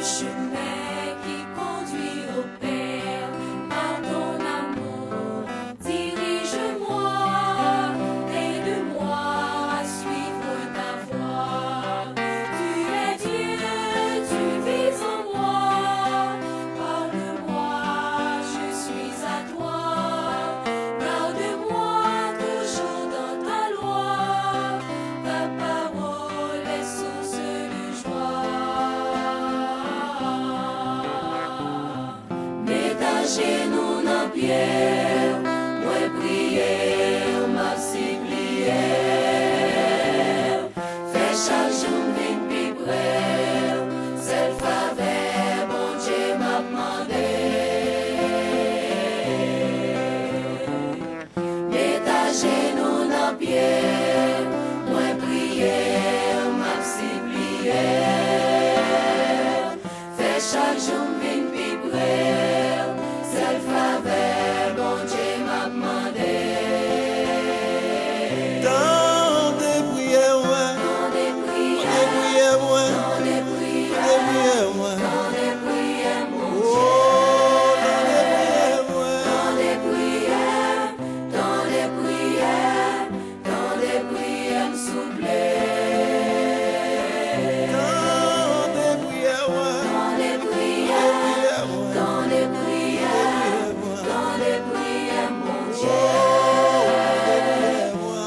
chemin qui conduit au Père, par ton amour, dirige-moi, aide-moi à suivre ta voie. Tu es Dieu, tu vis en moi, parle-moi, je suis à toi. Garde-moi toujours dans ta loi, ta parole est source de joie. Mets ta genou dans pierre, moi prière, ma prière. Fais chaque jour une plus près, cette faveur, bon Dieu m'a demandé. Mets ta genou dans pierre, moi prière, ma prière. Fais chaque jour une plus près, cette faveur, bon Dieu m'a demandé. Dans des prières, ouais. Dans des Des prières, prières, ouais. dans des Des prières, prières, ouais. dans des prières, mon Oh, Dieu. dans des prières, ouais. Dans des prières, dans des prières, dans des prières, s'il vous plaît. Dans des prières, ouais. Dans des Des prières, prières, ouais. dans des prières, dans des prières, mon Dieu.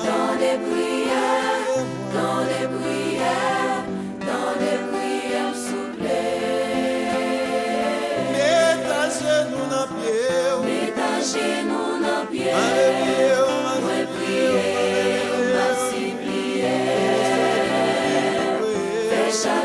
Dans des prières, dans des prières, dans des prières, s'il vous plaît. Mets ta genou dans pierre, ouais. Mets ta genou dans Ma pierre. prière, ma Moi prière, ma prière. Fais chaque